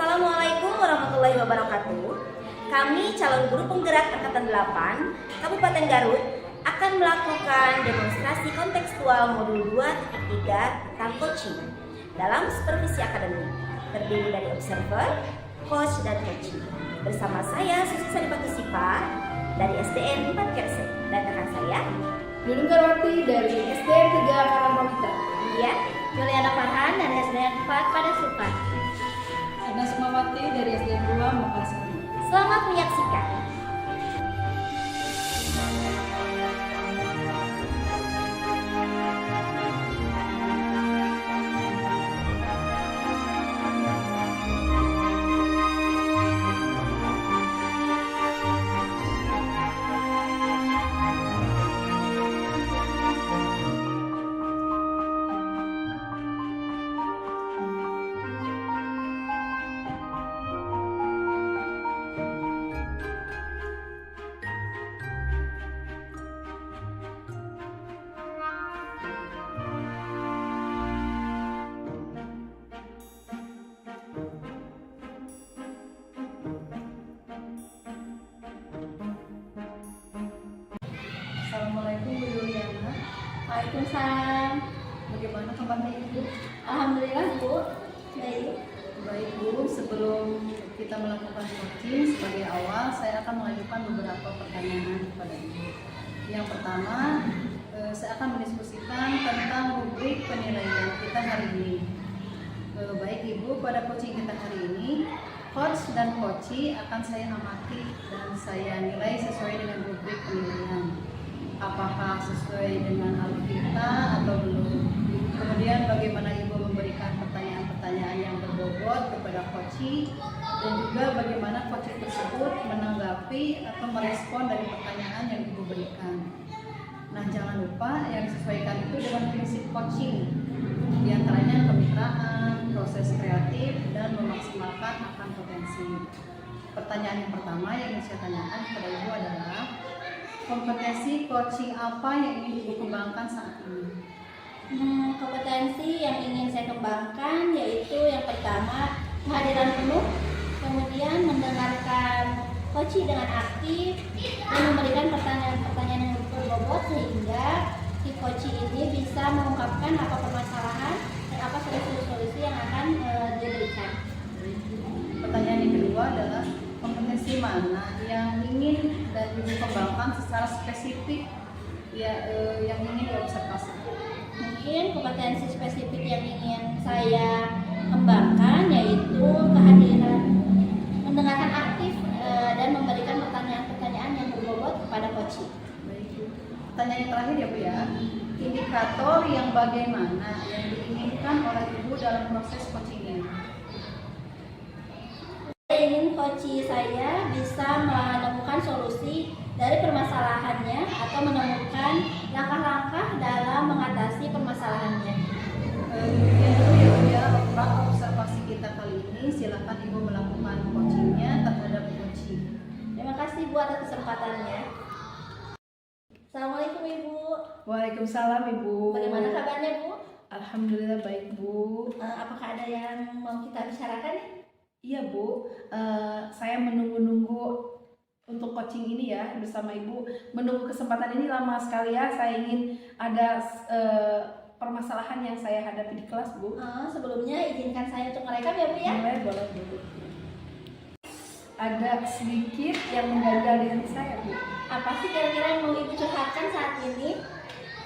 Assalamualaikum warahmatullahi wabarakatuh. Kami calon guru penggerak Angkatan 8 Kabupaten Garut akan melakukan demonstrasi kontekstual modul 2.3 tentang coaching dalam supervisi akademik, terdiri dari observer, coach, dan coaching. Bersama saya Susi Saripatusipa dari SDN 4 Kerse dan rekan saya Nunung Garwati dari SDN 3 Karangpamita. Iya, Juliana Farhan dari SDN 4 Padasukan. Agnes Sukmawati dari SDN 2 Makassar. Selamat menyaksikan. Assalamualaikum Bu Juliana. Waalaikumsalam. Bagaimana kabarnya Ibu? Alhamdulillah Bu. Baik. Baik Bu, sebelum kita melakukan coaching, sebagai awal saya akan mengajukan beberapa pertanyaan kepada Ibu. Yang pertama, saya akan mendiskusikan tentang rubrik penilaian kita hari ini. Baik Ibu, pada coaching kita hari ini, coach dan coachee akan saya amati dan saya nilai sesuai dengan rubrik penilaian. Apakah sesuai dengan alur kita atau belum? Kemudian bagaimana Ibu memberikan pertanyaan-pertanyaan yang berbobot kepada coachee, dan juga bagaimana coachee tersebut menanggapi atau merespon dari pertanyaan yang Ibu berikan. Nah, jangan lupa yang disesuaikan itu dengan prinsip coaching, di antaranya kemitraan, proses kreatif, dan memaksimalkan akan potensi. Pertanyaan yang pertama yang ingin saya tanyakan kepada Ibu adalah, kompetensi coaching apa yang ingin Ibu kembangkan saat ini? Kompetensi yang ingin saya kembangkan yaitu yang pertama kehadiran penuh, kemudian mendengarkan coachee dengan aktif dan memberikan pertanyaan-pertanyaan yang berbobot sehingga si coachee ini bisa mengungkapkan apa permasalahan dan apa solusi-solusi yang akan diberikan. Pertanyaan yang kedua adalah, kompetensi mana yang ingin dan Ibu kembangkan secara spesifik yang ingin diobservasi? Mungkin kompetensi spesifik yang ingin saya kembangkan yaitu kehadiran mendengarkan aktif dan memberikan pertanyaan-pertanyaan yang berbobot kepada coachee. Baik. Pertanyaan yang terakhir ya Bu ya, indikator yang bagaimana yang diinginkan oleh Ibu dalam proses coaching ini? Saya ingin coachee saya bisa menemukan solusi dari permasalahannya atau menemukan langkah-langkah dalam mengatasi permasalahannya. Yang dulu ya Bu ya, observasi kita kali ini, silakan Ibu melakukan coachingnya terhadap coaching. Terima kasih Bu atas kesempatannya. Assalamualaikum Ibu. Waalaikumsalam Ibu. Bagaimana kabarnya Bu? Alhamdulillah baik Bu. Apakah ada yang mau kita bicarakan nih? Iya Bu, saya menunggu-nunggu untuk coaching ini ya bersama Ibu. Menunggu kesempatan ini lama sekali ya. Saya ingin ada permasalahan yang saya hadapi di kelas Bu. Sebelumnya izinkan saya untuk merekam ya Bu ya? Boleh Bu. Ada sedikit yang mengganjal di hati saya Bu. Apa sih kira-kira yang mau Ibu curhatkan saat ini?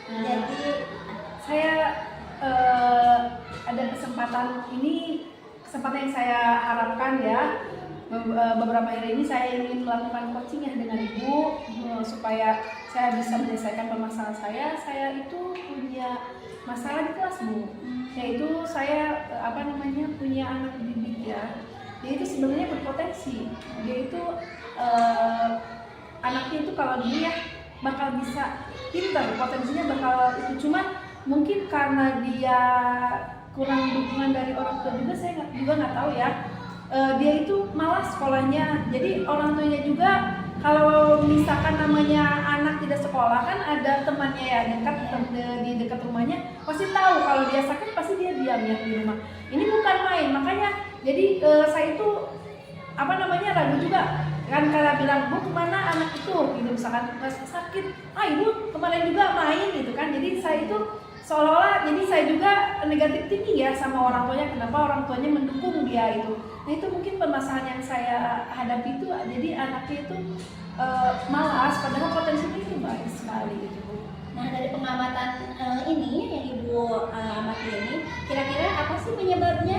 Jadi saya ada kesempatan yang saya harapkan ya. Beberapa hari ini saya ingin melakukan coaching ya dengan Ibu supaya saya bisa menyelesaikan permasalahan saya. Saya itu punya masalah di kelas Bu, yaitu saya punya anak didik ya. Dia itu sebenarnya berpotensi. Dia itu anaknya itu kalau dia bakal bisa pintar, potensinya bakal itu, cuman mungkin karena dia kurang dukungan dari orang tua juga, saya nggak tahu ya. Dia itu malas sekolahnya, jadi orang tuanya juga kalau misalkan namanya anak tidak sekolah kan ada temannya ya di dekat rumahnya, pasti tahu kalau dia sakit pasti dia diam ya di rumah. Ini bukan main, makanya Jadi saya itu ragu juga kan, karena bilang bu kemana anak itu gitu, misalkan sakit, ibu kemarin juga main gitu kan. Jadi saya itu seolah-olah jadi saya juga negatif tinggi ya sama orang tuanya, kenapa orang tuanya mendukung dia itu. Nah itu mungkin permasalahan yang saya hadapi itu, jadi anaknya itu malas padahal potensinya itu baik sekali gitu Bu. Nah dari pengamatan ini yang Ibu amati ini, kira-kira apa sih penyebabnya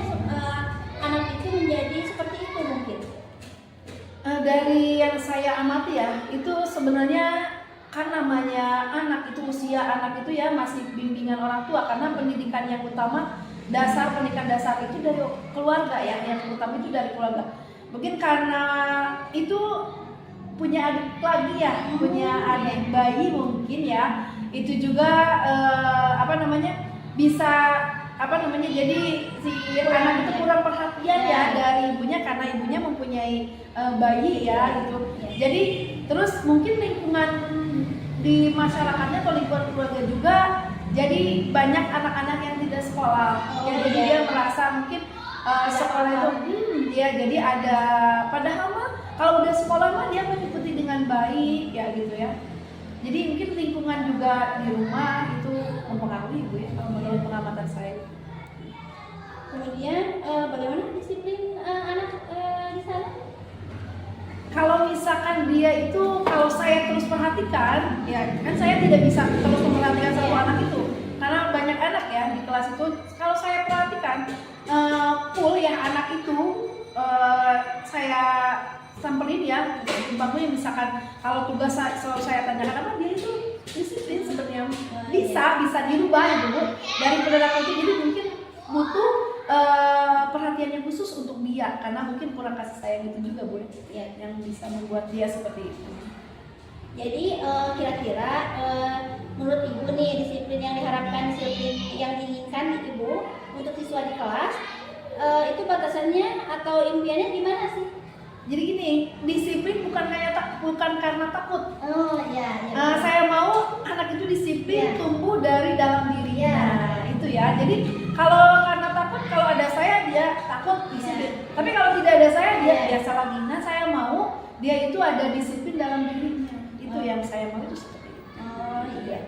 anak itu menjadi seperti itu mungkin? Dari yang saya amati ya, itu sebenarnya kan namanya anak itu, usia anak itu ya masih bimbingan orang tua, karena pendidikan yang utama, pendidikan dasar itu dari keluarga ya, yang utama itu dari keluarga. Mungkin karena itu punya adik lagi ya, punya adik bayi mungkin ya, itu juga bisa jadi si anak itu kurang perhatian ya dari ibunya, karena ibunya mempunyai bayi ya gitu. Jadi terus mungkin lingkungan di masyarakatnya atau lingkungan keluarga juga, jadi banyak anak-anak yang tidak sekolah. Jadi dia merasa mungkin sekolah itu dia jadi ada, padahal mah kalau udah sekolah mah dia mengikuti dengan baik ya gitu ya. Jadi mungkin lingkungan juga di rumah itu mempengaruhi Bu ya, kalau menurut pengamatan saya. Kemudian bagaimana disiplin anak di sana? Kalau misalkan dia itu, kalau saya terus perhatikan, ya kan saya tidak bisa terus memperhatikan satu anak itu, karena banyak anak ya di kelas itu. Kalau saya perhatikan full ya anak itu, saya samperin ya, bangkunya misalkan kalau tugas selalu saya tanyakan apa, dia itu disiplin sebenarnya, bisa dirubah ya Bu dari perilaku itu. Jadi mungkin butuh perhatiannya khusus untuk dia, karena mungkin kurang kasih sayang itu juga Bu ya, yang bisa membuat dia seperti itu. Jadi kira-kira menurut Ibu nih, disiplin yang diharapkan, disiplin yang diinginkan Ibu untuk siswa di kelas itu batasannya atau impiannya gimana sih? Jadi gini, disiplin bukan karena takut. Oh ya. Saya mau anak itu disiplin tumbuh dari dalam dirinya. Itu ya. Jadi kalau karena takut, kalau ada saya dia takut disiplin. Tapi kalau tidak ada saya dia biasa lagi. Nah saya mau dia itu ada disiplin dalam dirinya. Itu yang saya mau, itu seperti itu. Oh iya.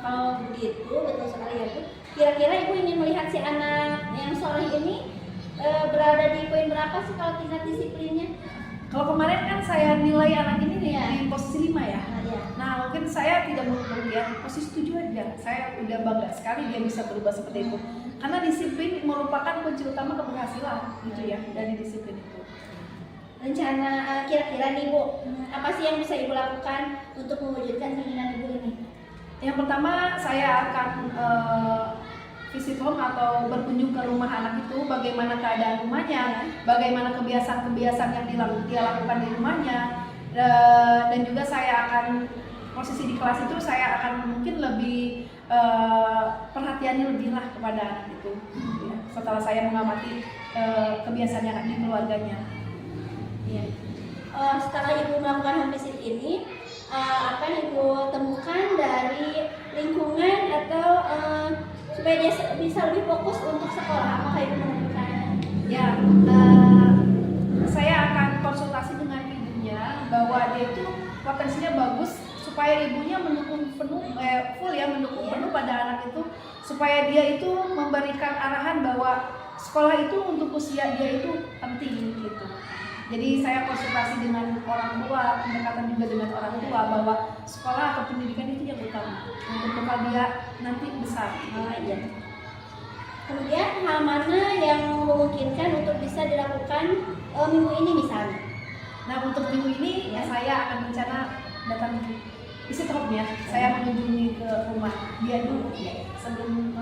Kalau begitu betul sekali ya Bu. Kira-kira Ibu ingin melihat si anak yang soleh ini berada di poin berapa sih kalau tingkat disiplinnya? Kalau kemarin kan saya nilai anak ini nih di posisi 5 ya. Nah mungkin saya tidak mau kemudian posisi 7 aja. Saya udah bangga sekali dia bisa berubah seperti itu. Karena disiplin merupakan kunci utama keberhasilan gitu ya, dari disiplin itu. Rencana kira-kira nih Bu, apa sih yang bisa Ibu lakukan untuk mewujudkan keinginan Ibu ini? Yang pertama saya akan visit home atau berkunjung ke rumah anak itu, bagaimana keadaan rumahnya, bagaimana kebiasaan-kebiasaan yang dia lakukan di rumahnya, dan juga saya akan posisi di kelas itu saya akan mungkin lebih perhatiannya lebih lah kepada anak itu ya, setelah saya mengamati kebiasaannya anak di keluarganya. Ya. Setelah Ibu melakukan home visit ini, apa yang Ibu temukan dari lingkungan atau supaya dia bisa lebih fokus untuk sekolah? Apakah Ibu menemukan? Ya, saya akan konsultasi dengan ibunya bahwa dia itu potensinya bagus, supaya ibunya mendukung penuh mendukung pada anak itu, supaya dia itu memberikan arahan bahwa sekolah itu untuk usia dia itu penting gitu. Jadi saya konsultasi dengan orang tua, pendekatan juga dengan orang tua bahwa sekolah atau pendidikan itu yang utama untuk bekal dia nanti besar. Iya. Kemudian hal mana yang memungkinkan untuk bisa dilakukan minggu ini misalnya? Nah untuk minggu ini ya saya akan rencana datang visit home ya. Saya mengunjungi ke rumah dia dulu ya, sebelum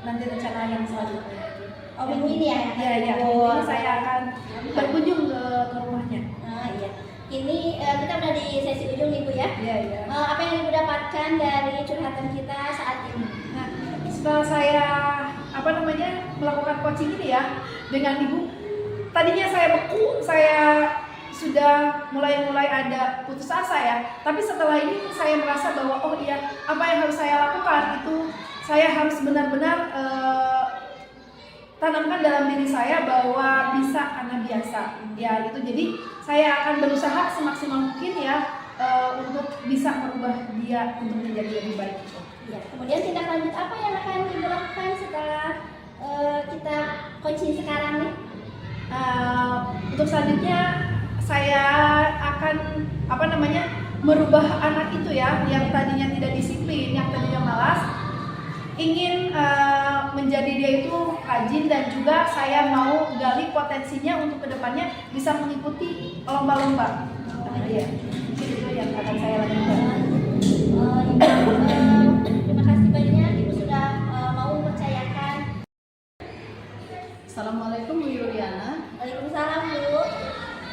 nanti rencana yang selanjutnya. Oh minggu ini ya? Iya. Ini saya akan berkunjung ke rumahnya. Iya. Ini kita udah di sesi ujung nih Bu ya. Iya. Apa yang Ibu dapatkan dari curhatan kita saat ini? Nah, setelah saya melakukan coaching ini ya dengan ibu, tadinya saya beku, saya sudah mulai ada putus asa ya. Tapi setelah ini saya merasa bahwa oh iya, apa yang harus saya lakukan itu saya harus benar-benar tanamkan dalam diri saya bahwa bisa karena biasa ya gitu. Jadi saya akan berusaha semaksimal mungkin ya untuk bisa merubah dia untuk menjadi lebih baik. Ya, kemudian tindak lanjut apa yang akan Ibu lakukan setelah kita coaching sekarang nih? Untuk selanjutnya saya akan merubah anak itu ya, yang tadinya tidak disiplin, yang tadinya malas, ingin menjadi dia itu rajin, dan juga saya mau gali potensinya untuk kedepannya bisa mengikuti lomba-lomba. Ya, itu yang akan saya lakukan. Terima kasih banyak Ibu sudah mau mempercayakan. Assalamualaikum Bu Yuliana. Waalaikumsalam Bu.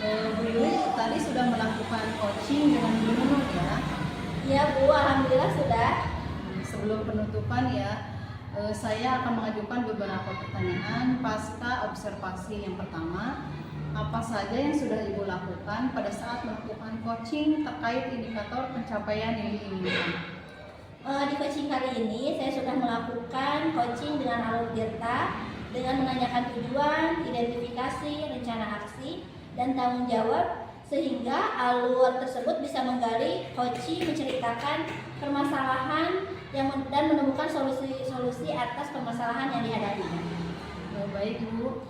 Bu Yuli tadi sudah melakukan coaching dengan Bu Nunung ya. Iya Bu, alhamdulillah sudah. Sebelum penutupan ya, saya akan mengajukan beberapa pertanyaan pasca observasi. Yang pertama, apa saja yang sudah Ibu lakukan pada saat melakukan coaching terkait indikator pencapaian yang diinginkan? Di coaching kali ini saya sudah melakukan coaching dengan alur Tirta dengan menanyakan tujuan, identifikasi, rencana aksi, dan tanggung jawab, sehingga alur tersebut bisa menggali coaching menceritakan permasalahan dan menemukan solusi atas permasalahan yang dihadapinya. Baik Bu,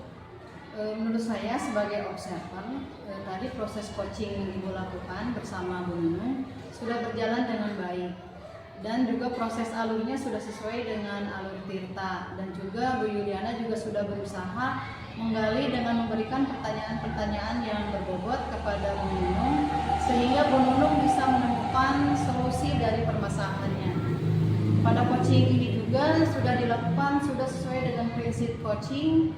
menurut saya sebagai observer, tadi proses coaching yang Ibu lakukan bersama Bu Nunung sudah berjalan dengan baik, dan juga proses alurnya sudah sesuai dengan alur Tirta, dan juga Bu Yuliana juga sudah berusaha menggali dengan memberikan pertanyaan-pertanyaan yang berbobot kepada Bu Nunung, sehingga Bu Nunung bisa menemukan solusi dari permasalahannya. Pada coaching ini juga sudah dilakukan sudah sesuai dengan prinsip coaching,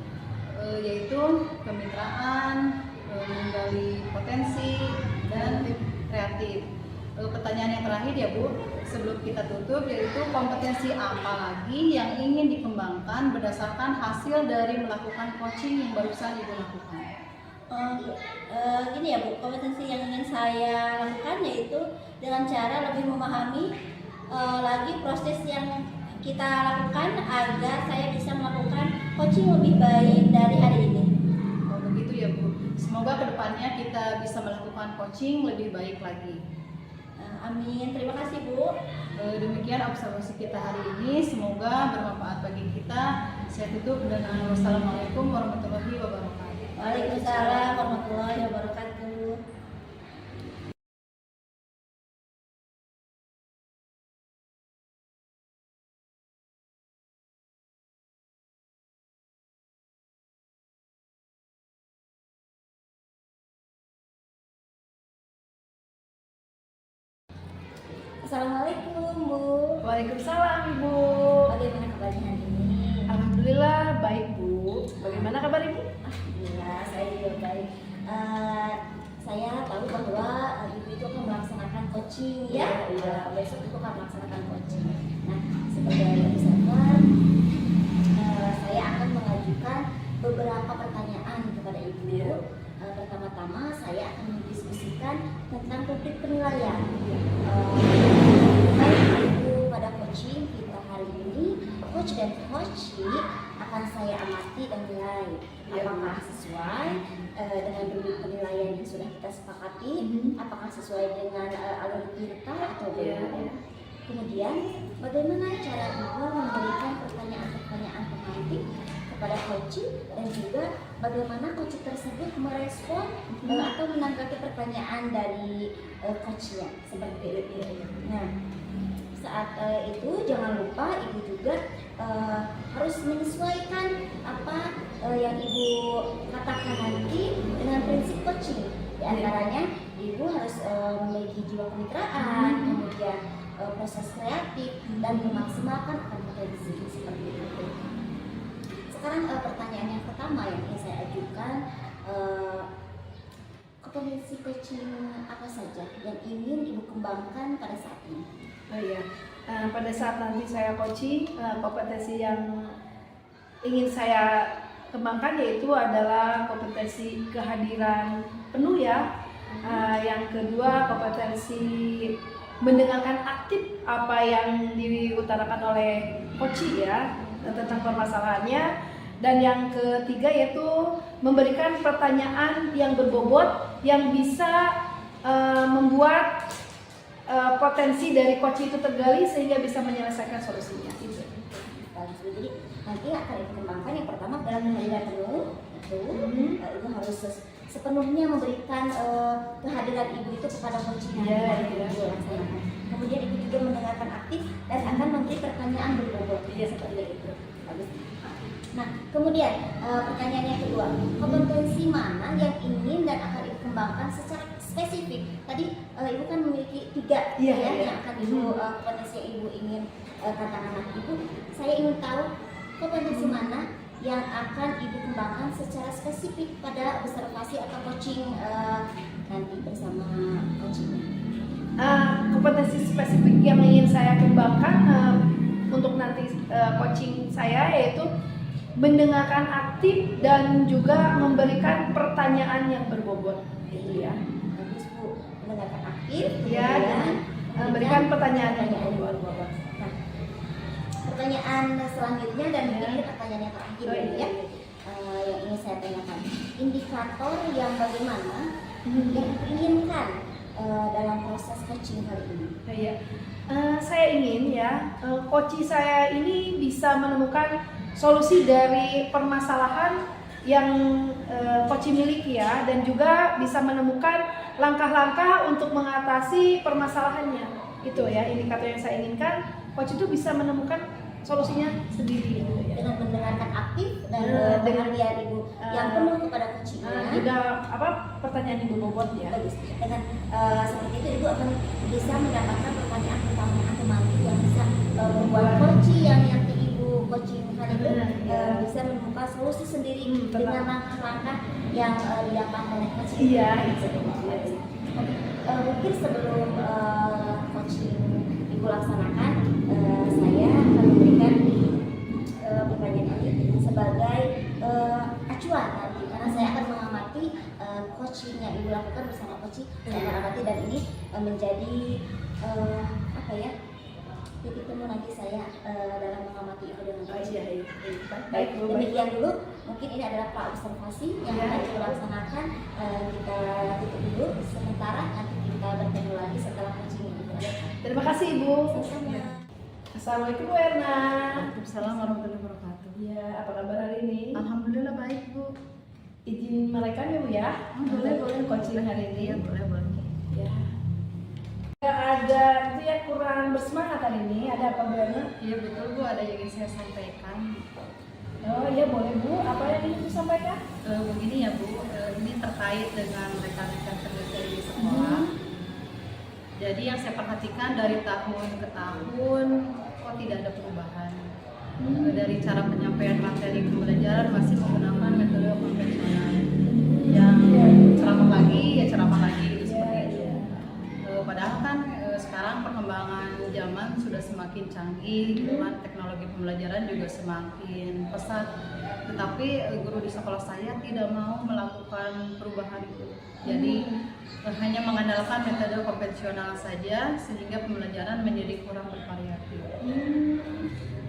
yaitu kemitraan, menggali potensi, dan kreatif. Pertanyaan yang terakhir ya Bu, sebelum kita tutup, yaitu kompetensi apa lagi yang ingin dikembangkan berdasarkan hasil dari melakukan coaching yang barusan Ibu lakukan? Gini ya Bu, kompetensi yang ingin saya lakukan yaitu dengan cara lebih memahami lagi proses yang kita lakukan agar saya bisa melakukan coaching lebih baik dari hari ini. Begitu ya Bu, semoga kedepannya kita bisa melakukan coaching lebih baik lagi. Amin, terima kasih Bu. Demikian observasi kita hari ini, semoga bermanfaat bagi kita. Saya tutup dengan wassalamualaikum warahmatullahi wabarakatuh. Waalaikumsalam warahmatullahi wabarakatuh. Assalamualaikum Bu. Waalaikumsalam Ibu. Bagaimana kabarnya hari ini? Alhamdulillah baik Bu. Bagaimana kabar Ibu? Alhamdulillah saya juga baik. Saya tahu bahwa Ibu itu akan melaksanakan coaching ya. Besok itu akan melaksanakan coaching. Nah, sebagai observer, saya akan mengajukan beberapa pertanyaan kepada Ibu. Pertama-tama saya akan mendiskusikan tentang topik penilaian. Pada coaching kita hari ini, coach dan coachee akan saya amati dan nilai apakah sesuai dengan ruled penilaian yang sudah kita sepakati, apakah sesuai dengan alur Tirta atau belum. Kemudian bagaimana cara Ibu memberikan pertanyaan-pertanyaan pemantik kepada coaching, dan juga bagaimana coaching tersebut merespon atau menanggapi pertanyaan dari coachnya seperti itu. Nah, saat itu jangan lupa Ibu juga harus menyesuaikan apa yang Ibu katakan nanti dengan prinsip coaching. Di antaranya Ibu harus memiliki jiwa kemitraan, kemudian proses kreatif, dan memaksimalkan kompetensi seperti itu. Sekarang pertanyaan yang pertama yang ingin saya ajukan, kompetensi coaching apa saja yang ingin Ibu kembangkan pada saat ini? Oh iya, pada saat nanti saya coaching, kompetensi yang ingin saya kembangkan yaitu adalah kompetensi kehadiran penuh ya. Yang kedua, kompetensi mendengarkan aktif apa yang diutarakan oleh coaching ya tentang permasalahannya. Dan yang ketiga yaitu memberikan pertanyaan yang berbobot yang bisa membuat potensi dari coach itu tergali sehingga bisa menyelesaikan solusinya. Itu. Bagus. Jadi nanti akan dikembangkan yang pertama dalam kehadiran penuh itu harus sepenuhnya memberikan kehadiran ibu itu kepada coaching yang ibu laksanakan. Kemudian ibu juga mendengarkan aktif dan akan memberi pertanyaan berbobot. Seperti itu. Bagus. Nah, kemudian pertanyaan yang kedua, kompetensi mana yang ingin dan akan dikembangkan secara spesifik? Tadi ibu kan memiliki 3 yang akan ibu kompetensi yang ibu ingin katakan. Nah, ibu, saya ingin tahu kompetensi mana yang akan ibu kembangkan secara spesifik pada observasi atau coaching nanti bersama coachingnya. Kompetensi spesifik yang ingin saya kembangkan untuk nanti coaching saya yaitu mendengarkan aktif dan juga memberikan pertanyaan yang berbobot. Iya. Bagus Bu, mendengarkan aktif, dan memberikan pertanyaan yang berbobot. Nah, pertanyaan selanjutnya dan mungkin ini pertanyaan yang terakhir yang ingin saya tanyakan. Indikator yang bagaimana yang diinginkan dalam proses coaching kali ini? Saya ingin coaching saya ini bisa menemukan solusi dari permasalahan yang coaching miliki dan juga bisa menemukan langkah-langkah untuk mengatasi permasalahannya. Itu indikator yang saya inginkan, coach itu bisa menemukan solusinya sendiri dengan mendengarkan aktif dan perhatian ibu yang penuh kepada coachingnya. Juga pertanyaan ibu bobot Bagus. Dengan seperti itu ibu akan bisa mendapatkan pertanyaan yang bisa membuat coaching yang nanti ibu coaching kali itu bisa menemukan solusi sendiri dengan langkah-langkah yang didapat oleh coaching. Mungkin sebelum coaching ibu laksanakan, saya akan memberikan pertanyaan ini sebagai acuan nanti karena saya akan mengamati coaching yang ibu lakukan bersama coaching. Saya mengamati dan ini menjadi titik temu nanti saya dalam mengamati ibu dengan coaching. Baik, demikian dulu. Mungkin ini adalah observasi yang akan kita laksanakan. Kita tutup dulu sementara, nanti kita bertemu lagi setelah coaching ini. Terima kasih Ibu. Sama-sama. Assalamualaikum Bu Erna. Waalaikumsalam warahmatullahi wabarakatuh. Ya, apa kabar hari ini? Alhamdulillah baik Bu. Izin merekam ya Bu ya? Boleh coaching hari ini. Iya boleh. Ya. Ada itu kurang bersemangat hari ini. Ada apa Bu Erna? Iya betul Bu, ada yang ingin saya sampaikan. Oh iya boleh Bu. Apa yang ingin disampaikan? Begini ya Bu, ini terkait dengan rekan-rekan kerja di sekolah. Jadi yang saya perhatikan dari tahun ke tahun kok tidak ada perubahan. Dari cara penyampaian materi pembelajaran masih menggunakan metode konvensional. Yang ceramah lagi seperti itu. Padahal kan sekarang perkembangan zaman sudah semakin canggih, teknologi pembelajaran juga semakin pesat. Tetapi guru di sekolah saya tidak mau melakukan perubahan itu. Jadi hanya mengandalkan metode konvensional saja sehingga pembelajaran menjadi kurang bervariatif.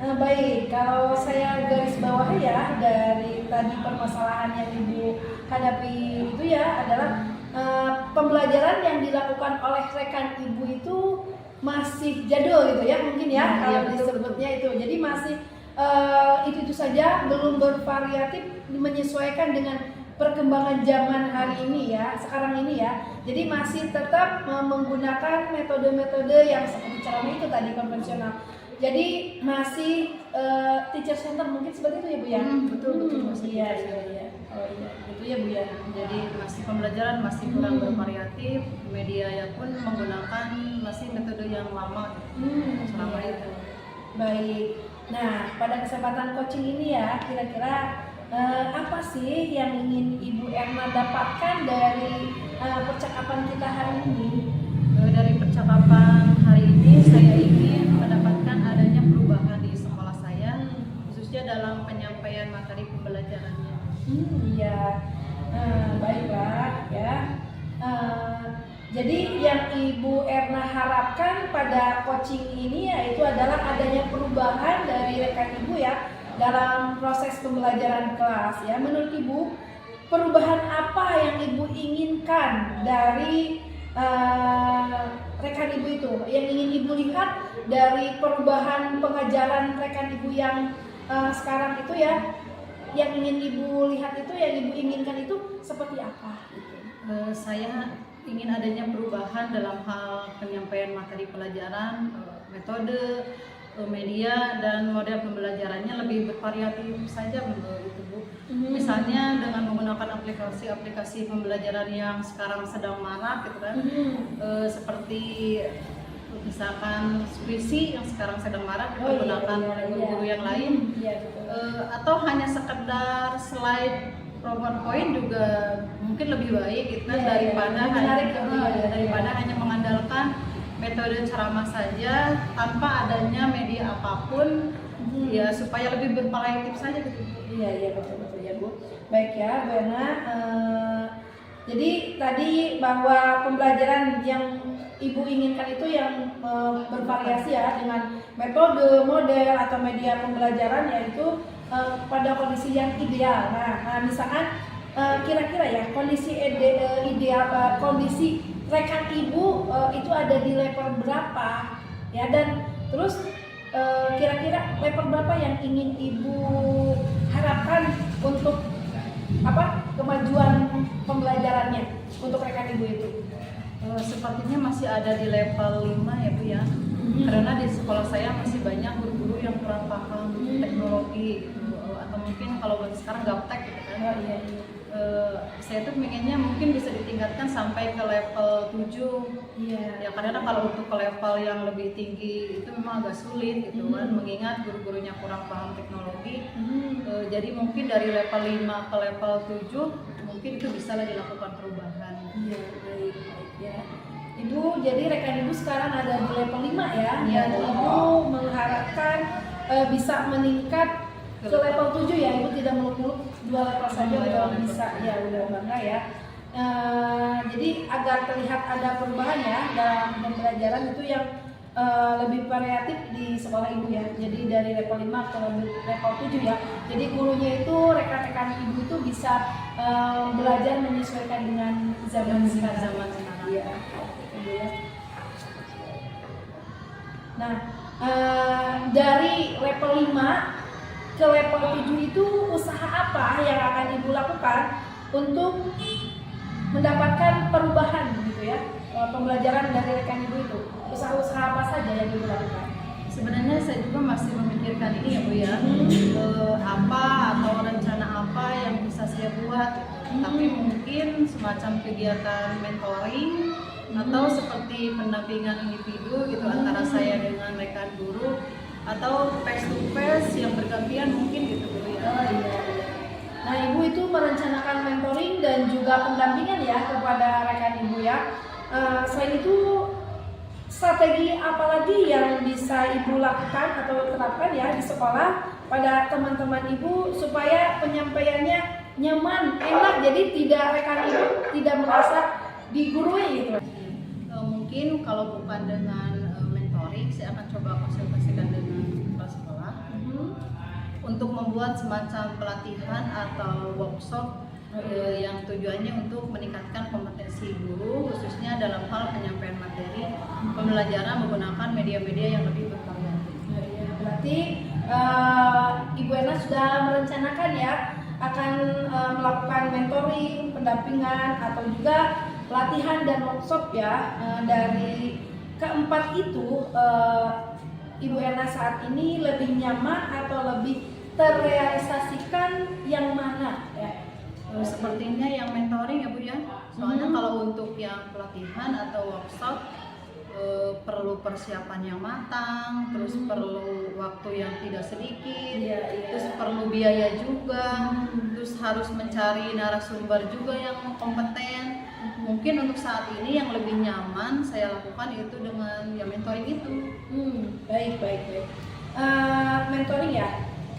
Baik, kalau saya garis bawah dari tadi permasalahan yang Ibu hadapi itu adalah pembelajaran yang dilakukan oleh rekan Ibu itu masih jadul gitu mungkin kalau disebutnya itu. Jadi masih itu saja, belum bervariatif, menyesuaikan dengan perkembangan zaman hari ini sekarang ini Jadi masih tetap menggunakan metode-metode yang seperti ceramah itu tadi konvensional. Jadi masih teacher center mungkin seperti itu ya Bu ya? Betul. Iya. Oh iya, gitu ya Bu ya. Jadi masih pembelajaran masih kurang bervariatif, media pun menggunakan masih metode yang lama selama itu. Baik. Nah, pada kesempatan coaching ini kira-kira apa sih yang ingin Ibu Erna dapatkan dari percakapan kita hari ini? Dari percakapan hari ini saya ingin mendapatkan adanya perubahan di sekolah saya, khususnya dalam penyampaian materi pembelajarannya. Baiklah jadi yang Ibu Erna harapkan pada coaching ini itu adalah adanya perubahan dari rekan Ibu dalam proses pembelajaran kelas ya. Menurut Ibu, perubahan apa yang Ibu inginkan dari rekan Ibu itu? Yang ingin Ibu lihat dari perubahan pengajaran rekan Ibu yang sekarang itu ya, yang ingin Ibu lihat itu, yang Ibu inginkan itu seperti apa? Saya ingin adanya perubahan dalam hal penyampaian materi pelajaran, metode, media, dan model pembelajarannya lebih bervariatif saja itu Bu. Misalnya dengan menggunakan aplikasi-aplikasi pembelajaran yang sekarang sedang marak gitu kan, seperti misalkan Squishy yang sekarang sedang marak digunakan oleh guru-guru yang lain, atau hanya sekedar slide PowerPoint juga mungkin lebih baik gitu kan, daripada hanya mengandalkan metode ceramah saja tanpa adanya media apapun, ya supaya lebih bervariatif saja gitu. Iya betul ya Bu. Baik ya Bu Erna. Jadi tadi bahwa pembelajaran yang Ibu inginkan itu yang bervariasi ya, dengan metode, model atau media pembelajaran, yaitu pada kondisi yang ideal. Nah misalkan kira-kira ya kondisi ideal, kondisi rekan Ibu itu ada di level berapa ya, dan terus kira-kira level berapa yang ingin Ibu harapkan untuk kemajuan pembelajarannya untuk rekan Ibu itu? Sepertinya masih ada di level 5 ya Bu ya. Karena di sekolah saya masih banyak guru-guru yang kurang paham teknologi gitu, atau mungkin kalau buat sekarang gaptek gitu kan. Saya tuh pengennya mungkin bisa ditingkatkan sampai ke level 7. Ya karena kalau untuk ke level yang lebih tinggi itu memang agak sulit gitu kan, mengingat guru-gurunya kurang paham teknologi. Jadi mungkin dari level 5 ke level 7 mungkin itu bisa lah dilakukan perubahan. Baik ya. Ibu, jadi rekan Ibu sekarang ada di level 5 ya. Dan Ibu mengharapkan bisa meningkat ke level 7 ya. Ibu tidak muluk-muluk 2 level saja udah bisa ya, udah bangga ya. Jadi agar terlihat ada perubahan ya dalam pembelajaran itu yang lebih variatif di sekolah Ibu ya. Jadi dari level 5 ke level 7 ya. Jadi gurunya itu, rekan-rekan Ibu itu bisa belajar menyesuaikan dengan zaman sekarang. Iya. Nah, dari level 5 ke level 7 itu usaha apa yang akan Ibu lakukan untuk mendapatkan perubahan gitu ya, pembelajaran dari rekan Ibu itu? Usaha-usaha apa saja yang Ibu lakukan? Sebenarnya saya juga masih memikirkan ini ya Bu ya, apa atau rencana apa yang bisa saya buat. Tapi mungkin semacam kegiatan mentoring atau seperti pendampingan individu gitu antara saya dengan rekan guru, atau face to face yang bergantian mungkin gitu Bu ya. Nah Ibu itu merencanakan mentoring dan juga pendampingan ya kepada rekan Ibu ya. Selain itu strategi apa lagi yang bisa Ibu lakukan atau terapkan ya di sekolah pada teman-teman Ibu supaya penyampaiannya nyaman, enak, jadi tidak rekan Ibu tidak merasa digurui gitu? Mungkin kalau bukan dengan mentoring, saya akan coba konsultasikan dengan kepala sekolah untuk membuat semacam pelatihan atau workshop yang tujuannya untuk meningkatkan kompetensi guru, khususnya dalam hal penyampaian materi pembelajaran menggunakan media-media yang lebih bervariatif. Berarti Ibu Erna sudah merencanakan ya akan melakukan mentoring, pendampingan, atau juga pelatihan dan workshop ya. Dari keempat itu Ibu Erna saat ini lebih nyaman atau lebih terrealisasikan yang mana ya? Sepertinya yang mentoring ya Bu ya. Soalnya kalau untuk yang pelatihan atau workshop perlu persiapan yang matang, terus perlu waktu yang tidak sedikit, terus perlu biaya juga, terus harus mencari narasumber juga yang kompeten. Mungkin untuk saat ini yang lebih nyaman saya lakukan itu dengan ya mentoring itu. Baik. Mentoring ya.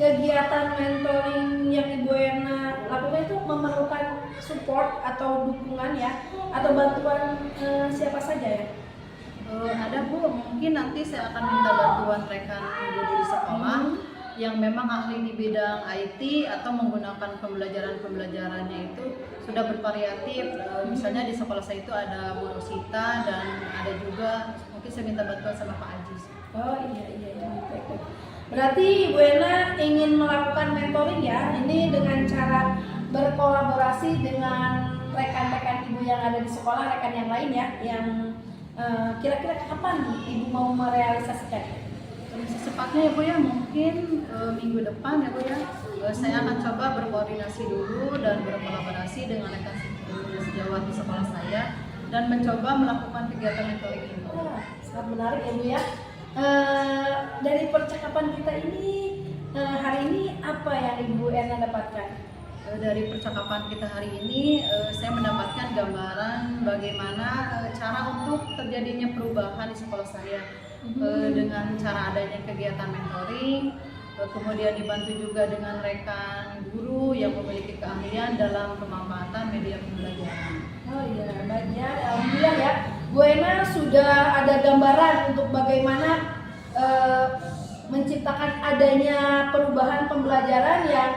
Kegiatan mentoring yang Ibu Erna lakukan itu memerlukan support atau dukungan ya, atau bantuan siapa saja ya? Ada Bu, mungkin nanti saya akan minta bantuan rekan guru di sekolah yang memang ahli di bidang IT atau menggunakan pembelajarannya itu sudah bervariatif. Misalnya di sekolah saya itu ada Bu Rosita dan ada juga mungkin saya minta bantuan sama Pak Ajis. Oh iya. Baik. Berarti Ibu Erna ingin melakukan mentoring ya, ini dengan cara berkolaborasi dengan rekan-rekan Ibu yang ada di sekolah, rekan yang lain ya, yang kira-kira kapan Ibu mau merealisasikan? Secepatnya ya Bu ya, mungkin minggu depan ya Bu ya, saya akan coba berkoordinasi dulu dan berkolaborasi dengan rekan sejawat di sekolah saya dan mencoba melakukan kegiatan mentoring ini. Sangat menarik ya Bu ya. Dari percakapan kita ini hari ini apa yang Ibu Erna dapatkan? Dari percakapan kita hari ini saya mendapatkan gambaran bagaimana cara untuk terjadinya perubahan di sekolah saya dengan cara adanya kegiatan mentoring, kemudian dibantu juga dengan rekan guru yang memiliki keahlian dalam pemanfaatan media pembelajaran. Oh iya, baik ya. Alhamdulillah ya, Bu Erna sudah ada gambaran untuk bagaimana menciptakan adanya perubahan pembelajaran yang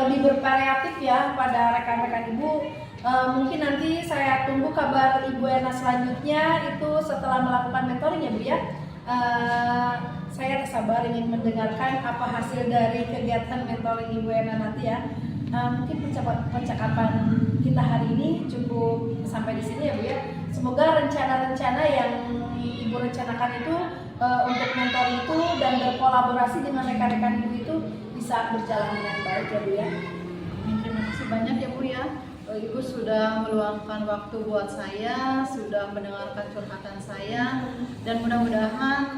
lebih bervariatif ya pada rekan-rekan Ibu. Mungkin nanti saya tunggu kabar Ibu Erna selanjutnya itu setelah melakukan mentoring ya Bu ya. Saya sabar ingin mendengarkan apa hasil dari kegiatan mentoring Ibu Erna nanti ya. Mungkin percakapan kita hari ini cukup sampai di sini ya Bu ya. Semoga rencana-rencana yang Ibu rencanakan itu untuk mentoring itu dan berkolaborasi dengan rekan-rekan Ibu itu bisa berjalan dengan baik ya Bu ya. Terima kasih banyak ya Bu ya. Ibu sudah meluangkan waktu buat saya, sudah mendengarkan curhatan saya, dan mudah-mudahan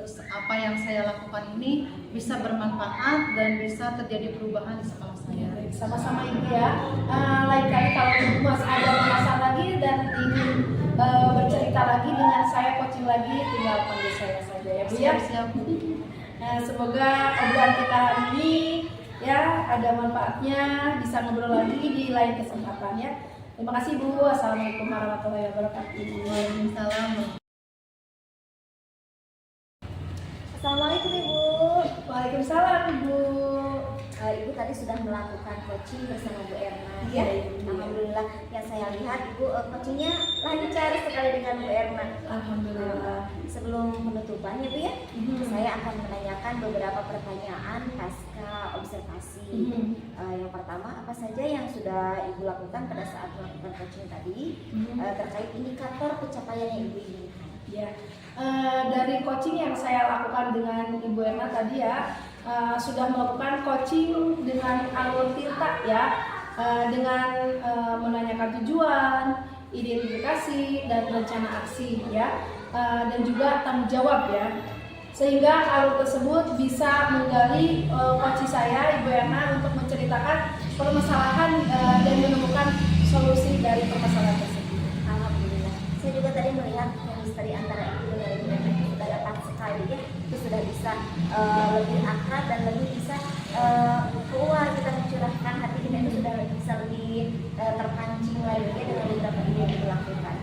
apa yang saya lakukan ini bisa bermanfaat dan bisa terjadi perubahan di sekolah saya. Sama-sama Ibu ya. Lain kali kalau Ibu masih ada pembahasan lagi dan ingin bercerita lagi dengan saya, coaching lagi, tinggal panggil saya saja ya Bu ya. Siap. Semoga obrolan kita hari ini ya ada manfaatnya, bisa ngobrol lagi di lain kesempatan ya. Terima kasih Bu. Assalamualaikum warahmatullahi wabarakatuh. Waalaikumsalam. Assalamualaikum Ibu. Waalaikumsalam Ibu. Ibu tadi sudah melakukan coaching bersama Bu Erna. Iya. Alhamdulillah yang saya lihat Ibu coachingnya lancar sekali dengan Bu Erna. Alhamdulillah. Sebelum penutupan ya Bu ya, saya akan menanyakan beberapa pertanyaan pasca observasi. Yang pertama, apa saja yang sudah Ibu lakukan pada saat melakukan coaching tadi terkait indikator pencapaian yang Ibu inginkan? Ya, dari coaching yang saya lakukan dengan Ibu Erna tadi ya, sudah melakukan coaching dengan alur tirta ya, dengan menanyakan tujuan, identifikasi dan rencana aksi ya, dan juga tanggung jawab ya, sehingga alur tersebut bisa menggali coaching saya Ibu Erna untuk menceritakan permasalahan dan menemukan solusi dari permasalahan tersebut. Alhamdulillah. Saya juga tadi melihat chemistry antara Ibu dan Ibu Erna sudah dapat sekali ya. Itu sudah bisa lebih akrab dan lebih bisa keluar, kita mencurahkan hati kita itu sudah bisa lebih terpancing lagi ya dengan beberapa ide yang dilakukan.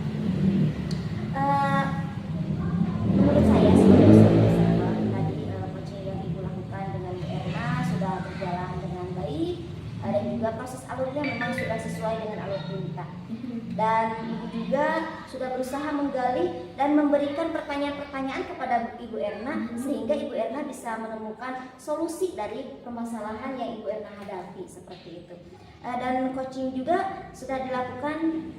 Menurut saya sebagai observer tadi coaching yang Ibu lakukan dengan Bu Erna sudah berjalan dengan baik dan juga proses alurnya memang sudah sesuai dengan alur perintah. Dan Ibu juga sudah berusaha menggali dan memberikan pertanyaan-pertanyaan kepada Ibu Erna sehingga Ibu Erna bisa menemukan solusi dari permasalahan yang Ibu Erna hadapi seperti itu. Dan coaching juga sudah dilakukan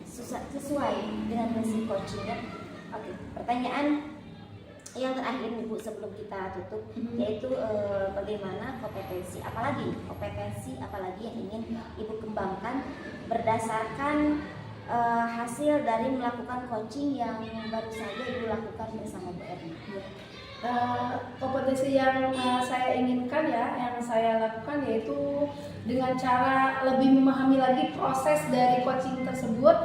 sesuai dengan prinsip coaching ya. Oke, pertanyaan yang terakhir Ibu sebelum kita tutup yaitu bagaimana kompetensi apalagi yang ingin Ibu kembangkan berdasarkan hasil dari melakukan coaching yang baru saja Ibu lakukan bersama Bu Erna. Kompetensi yang saya inginkan ya, yang saya lakukan yaitu dengan cara lebih memahami lagi proses dari coaching tersebut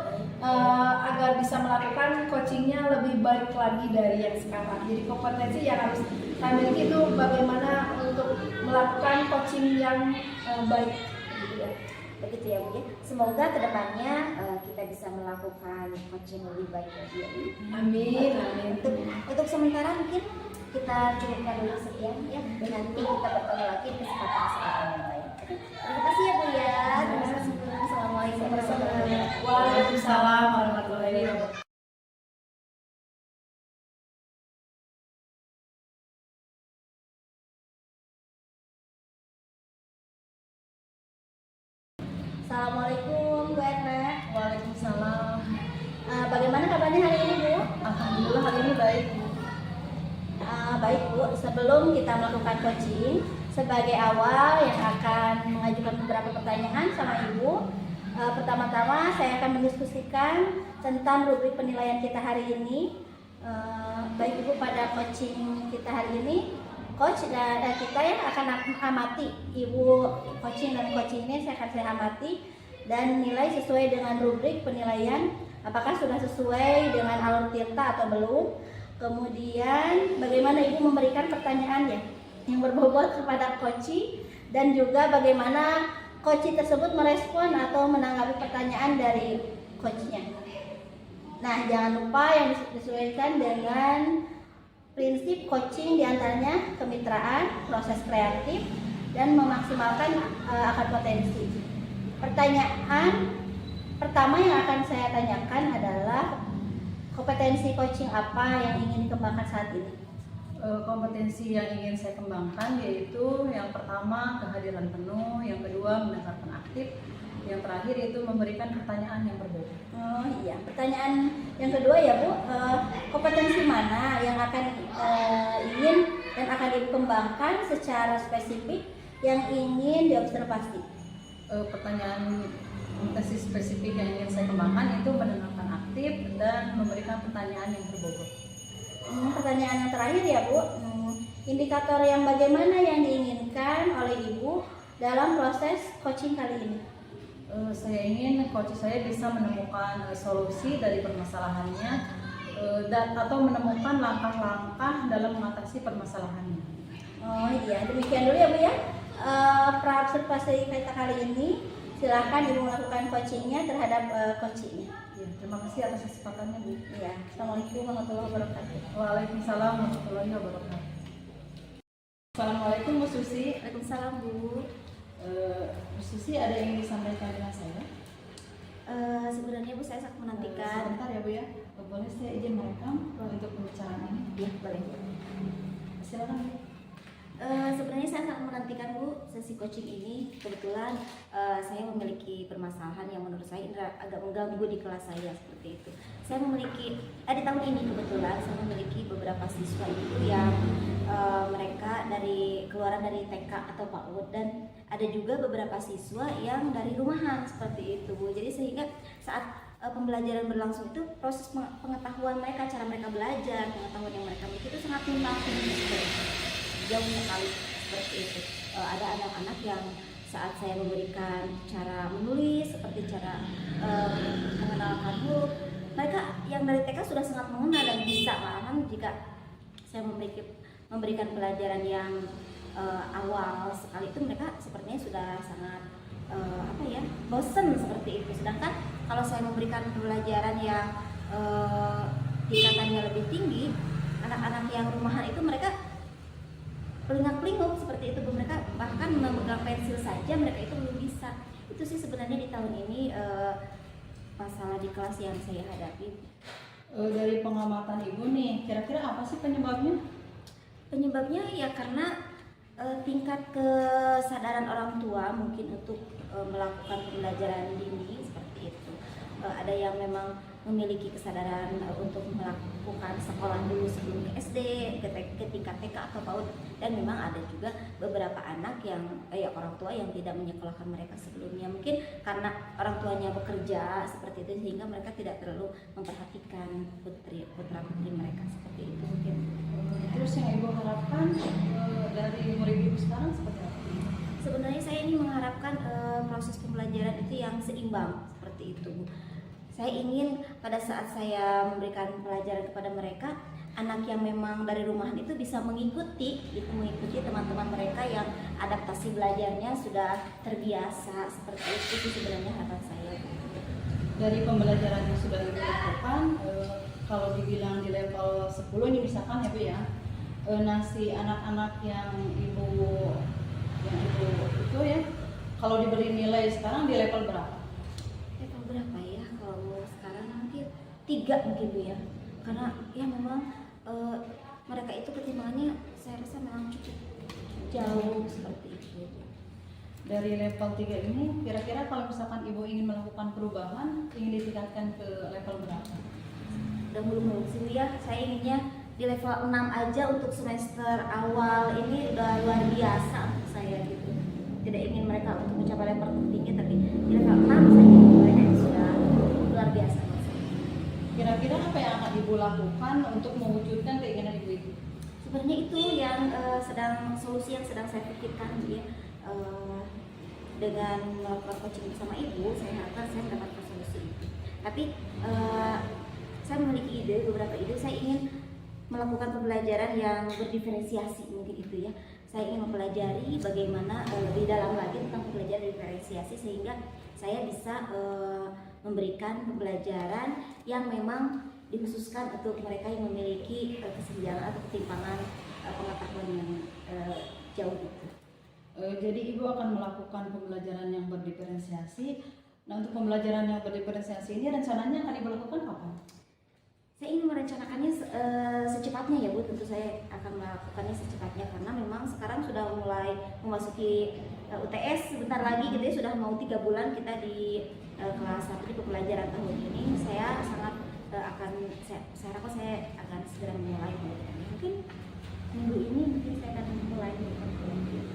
agar bisa melakukan coachingnya lebih baik lagi dari yang sekarang. Jadi kompetensi yang harus saya miliki itu bagaimana untuk melakukan coaching yang baik gitu ya. Begitu ya Bu ya. Semoga kedepannya kita bisa melakukan coaching lebih baik lagi ya Bu. Amin. Untuk sementara mungkin kita kita cukupkan dulu sekian ya. Nanti kita bertemu lagi di kesempatan yang lain. Terima kasih ya Bu ya. Terima kasih. Assalamualaikum warahmatullahi wabarakatuh. Waalaikumsalam warahmatullahi wabarakatuh. Assalamualaikum Bu Erna. Waalaikumsalam. Bagaimana kabarnya hari ini Bu? Alhamdulillah hari ini baik. Baik Bu, sebelum kita melakukan coaching, sebagai awal yang akan mengajukan beberapa pertanyaan sama Ibu, pertama-tama saya akan mendiskusikan tentang rubrik penilaian kita hari ini. Baik Ibu, pada coaching kita hari ini, coach dan kita yang akan amati Ibu coaching dan coaching ini saya amati dan nilai sesuai dengan rubrik penilaian, apakah sudah sesuai dengan alur tirta atau belum. Kemudian bagaimana Ibu memberikan pertanyaannya yang berbobot kepada coach dan juga bagaimana coach tersebut merespon atau menanggapi pertanyaan dari coachnya. Nah, jangan lupa yang disesuaikan dengan prinsip coaching diantaranya kemitraan, proses kreatif, dan memaksimalkan akar potensi. Pertanyaan pertama yang akan saya tanyakan adalah kompetensi coaching apa yang ingin dikembangkan saat ini? Kompetensi yang ingin saya kembangkan yaitu yang pertama kehadiran penuh, yang kedua mendengarkan aktif, yang terakhir yaitu memberikan pertanyaan yang berbeda. Oh iya, pertanyaan yang kedua ya Bu, kompetensi mana yang akan ingin dan akan dikembangkan secara spesifik yang ingin diobservasi? Pertanyaan kompetensi spesifik yang ingin saya kembangkan itu mendengarkan aktif dan memberikan pertanyaan yang berbobot. Pertanyaan yang terakhir ya Bu, indikator yang bagaimana yang diinginkan oleh Ibu dalam proses coaching kali ini? Saya ingin coach saya bisa menemukan solusi dari permasalahannya atau menemukan langkah-langkah dalam mengatasi permasalahannya. Oh iya, demikian dulu ya Bu ya. Praobservasi kita kali ini, silakan Ibu melakukan coachingnya terhadap coachingnya. Ya, terima kasih atas kesempatannya Bu. Ya, Assalamualaikum warahmatullahi wabarakatuh. Waalaikumsalam warahmatullahi wabarakatuh. Assalamualaikum Bu Susi. Waalaikumsalam Bu. Bu Susi ada yang ingin disampaikan dengan saya? Sebenarnya Bu saya sangat menantikan. Sebentar ya Bu ya. Boleh saya izin merekam untuk pembicaraan ini? Ya, boleh. Silakan Bu. Sebenarnya saya sangat menantikan Bu sesi coaching ini. Kebetulan saya memiliki permasalahan yang menurut saya agak mengganggu di kelas saya seperti itu. Saya memiliki di tahun ini kebetulan saya memiliki beberapa siswa itu yang mereka dari keluaran dari TK atau PAUD dan ada juga beberapa siswa yang dari rumahan seperti itu Bu. Jadi sehingga saat pembelajaran berlangsung itu proses pengetahuan mereka, cara mereka belajar, pengetahuan yang mereka miliki itu sangat timpang jauh sekali seperti itu. Ada anak-anak yang saat saya memberikan cara menulis seperti cara mengenalkan huruf, mereka yang dari TK sudah sangat mengenal dan bisa, malahan jika saya memberikan pelajaran yang awal sekali itu mereka sepertinya sudah sangat bosan seperti itu. Sedangkan kalau saya memberikan pelajaran yang tingkatannya lebih tinggi, anak-anak yang rumahan itu mereka pelingak-pelinguk seperti itu, mereka bahkan memegang pensil saja mereka itu belum bisa. Itu sih sebenarnya di tahun ini masalah di kelas yang saya hadapi. Dari pengamatan Ibu nih, kira-kira apa sih penyebabnya? Penyebabnya ya karena tingkat kesadaran orang tua mungkin untuk melakukan pembelajaran dini seperti itu. Ada yang memang memiliki kesadaran untuk melakukan sekolah dulu sebelum ke SD, ke tingkat TK atau PAUD, dan memang ada juga beberapa anak yang orang tua yang tidak menyekolahkan mereka sebelumnya, mungkin karena orang tuanya bekerja seperti itu sehingga mereka tidak terlalu memperhatikan putra putri mereka seperti itu mungkin. Terus yang Ibu harapkan dari murid Ibu sekarang seperti apa? Sebenarnya saya ini mengharapkan proses pembelajaran itu yang seimbang seperti itu Bu. Saya ingin pada saat saya memberikan pelajaran kepada mereka, anak yang memang dari rumahan itu bisa mengikuti teman-teman mereka yang adaptasi belajarnya sudah terbiasa seperti itu sih sebenarnya harapan saya. Dari pembelajaran yang sudah Ibu lakukan, kalau dibilang di level 10 ini misalkan ya Bu ya, Nah, si anak-anak yang ibu itu ya, kalau diberi nilai sekarang di level berapa? Level berapa ya? Kalau sekarang mungkin 3 mungkin Bu ya. Karena ya memang mereka itu pertimbangannya saya rasa memang cukup jauh seperti itu. Dari level 3 ini kira-kira kalau misalkan ibu ingin melakukan perubahan, ingin ditingkatkan ke level berapa? Udah mulai sih ya, saya inginnya di level 6 aja untuk semester awal ini udah luar biasa untuk saya gitu. Tidak ingin mereka untuk mencapai level tertinggi, tapi di level 6 saja mereka yang sudah luar biasa. Kira-kira apa yang akan ibu lakukan untuk mewujudkan keinginan ibu itu? Sebenarnya itu yang solusi yang sedang saya pikirkan ya. Dengan melakukan coaching bersama ibu, saya harapkan saya mendapatkan solusi itu. Tapi saya memiliki beberapa ide. Saya ingin melakukan pembelajaran yang berdiferensiasi mungkin itu ya. Saya ingin mempelajari bagaimana lebih dalam lagi tentang pembelajaran diferensiasi sehingga saya bisa memberikan pembelajaran yang memang dikhususkan untuk mereka yang memiliki kesenjangan atau ketimpangan pengetahuan yang jauh itu. Jadi ibu akan melakukan pembelajaran yang berdiferensiasi. Nah, untuk pembelajaran yang berdiferensiasi ini rencananya akan ibu lakukan kapan? Saya ingin merencanakannya secepatnya ya Bu. Tentu saya akan melakukannya secepatnya karena memang sekarang sudah mulai memasuki UTS sebentar lagi gitu ya, sudah mau 3 bulan kita di kelas 1 di pembelajaran tahun ini. Saya sangat saya harap saya akan segera memulai mungkin minggu ini mungkin saya akan mulai.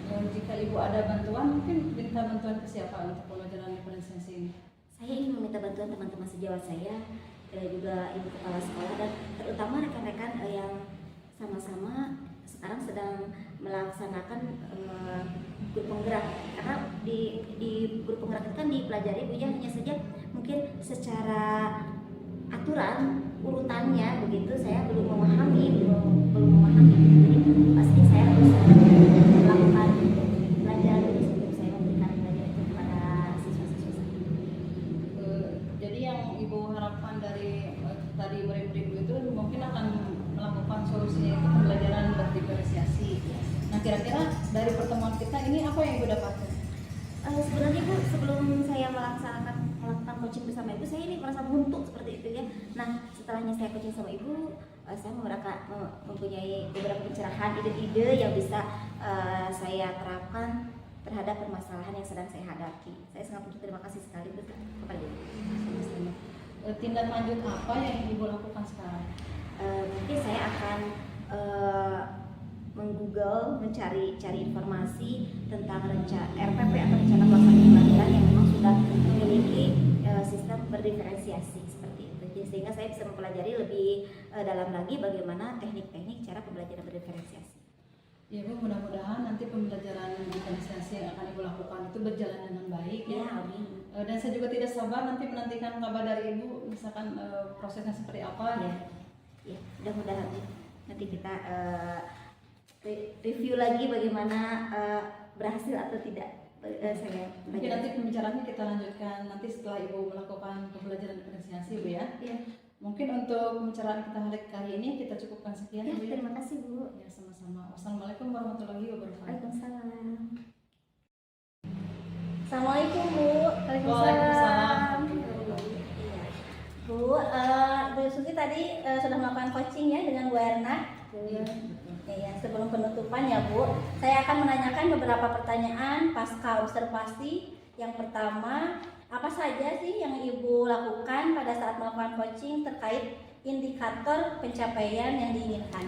Jika ibu ada bantuan, mungkin minta bantuan ke siapa untuk pembelajaran diferensiasi ini? Saya ingin meminta bantuan teman-teman sejawat saya, juga ibu kepala sekolah dan terutama rekan-rekan yang sama-sama sekarang sedang melaksanakan grup penggerak. Karena di grup penggerak itu kan dipelajari Bu ya, hanya saja mungkin secara aturan urutannya begitu saya belum memahami. Jadi pasti saya harus melakukan pelajaran dulu sebelum saya memberikan pelajaran itu kepada siswa-siswa saya. Jadi yang ibu harapkan dari tadi murid-murid itu mungkin akan melakukan solusinya itu pembelajaran berdiferensiasi. Nah, kira-kira dari pertemuan kita ini apa yang ibu dapatkan? Sebenarnya Bu, sebelum saya melakukan coaching bersama ibu, saya ini merasa buntu seperti itu ya. Nah, setelahnya saya coaching sama ibu, saya mempunyai beberapa pencerahan, ide-ide yang bisa saya terapkan terhadap permasalahan yang sedang saya hadapi. Saya sangat berterima kasih sekali Bu kepada ibu. Tindak lanjut apa yang ibu lakukan sekarang? Mungkin saya akan meng-Google, mencari informasi tentang RPP atau rencana pelaksanaan pembelajaran yang memang sudah memiliki sistem berdiferensiasi seperti itu. Jadi, sehingga saya bisa mempelajari lebih dalam lagi bagaimana teknik-teknik cara pembelajaran berdiferensiasi. Ya Bu, mudah-mudahan nanti pembelajaran diferensiasi yang akan ibu lakukan itu berjalan dengan baik ya. Amin. Dan saya juga tidak sabar nanti menantikan kabar dari ibu, misalkan prosesnya seperti apa. Ya, mudah-mudahan nanti kita review lagi bagaimana berhasil atau tidak. Saya mungkin nanti pembicaraannya kita lanjutkan nanti setelah ibu melakukan pembelajaran diferensiasi Bu ya. Mungkin untuk pembicaraan kita kali ini kita cukupkan sekian Bu ya. Terima kasih Bu. Ya, sama-sama. Wassalamualaikum warahmatullahi wabarakatuh. Waalaikumsalam. Assalamualaikum Bu. Waalaikumsalam. Bu, Bu Susi tadi sudah melakukan coaching ya dengan Bu Erna. Ya, sebelum penutupan ya Bu, saya akan menanyakan beberapa pertanyaan pasca observasi. Yang pertama, apa saja sih yang Ibu lakukan pada saat melakukan coaching terkait indikator pencapaian yang diinginkan?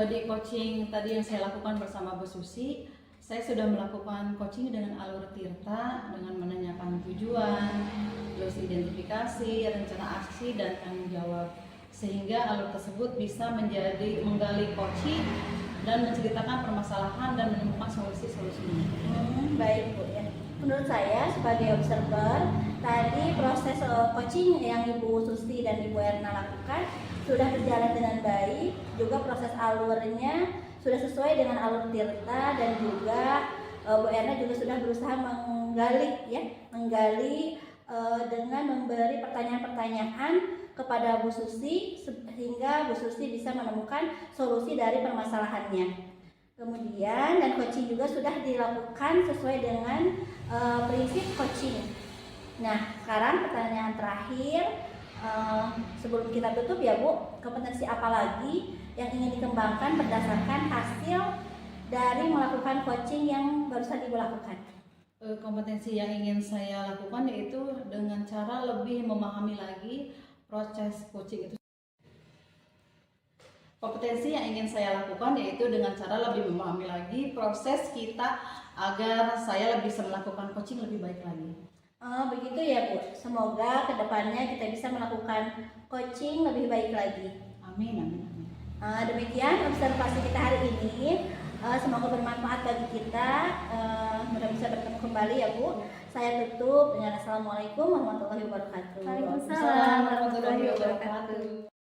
Di coaching tadi yang saya lakukan bersama Bu Susi, saya sudah melakukan coaching dengan alur Tirta dengan menanyakan tujuan, terus identifikasi, rencana aksi, dan tanggung jawab. Sehingga alur tersebut bisa menggali coaching dan menceritakan permasalahan dan menemukan solusi-solusinya. Baik Bu ya. Menurut saya sebagai observer, tadi proses coaching yang Ibu Susi dan Ibu Erna lakukan sudah berjalan dengan baik, juga proses alurnya sudah sesuai dengan alur Tirta dan juga Bu Erna juga sudah berusaha menggali dengan memberi pertanyaan-pertanyaan kepada Bu Susi sehingga Bu Susi bisa menemukan solusi dari permasalahannya. Kemudian dan coaching juga sudah dilakukan sesuai dengan prinsip coaching. Nah, sekarang pertanyaan terakhir sebelum kita tutup ya Bu, kompetensi apa lagi yang ingin dikembangkan berdasarkan hasil dari melakukan coaching yang barusan Ibu lakukan? Kompetensi yang ingin saya lakukan yaitu dengan cara lebih memahami lagi proses coaching itu. Kompetensi yang ingin saya lakukan yaitu dengan cara lebih memahami lagi proses kita agar saya bisa melakukan coaching lebih baik lagi. Begitu ya Bu, semoga kedepannya kita bisa melakukan coaching lebih baik lagi. Amin, amin, amin. Demikian observasi kita hari ini. Semoga bermanfaat bagi kita. Mudah bisa bertemu kembali ya Bu. Saya tutup dengan Assalamualaikum warahmatullahi wabarakatuh. Waalaikumsalam warahmatullahi wabarakatuh.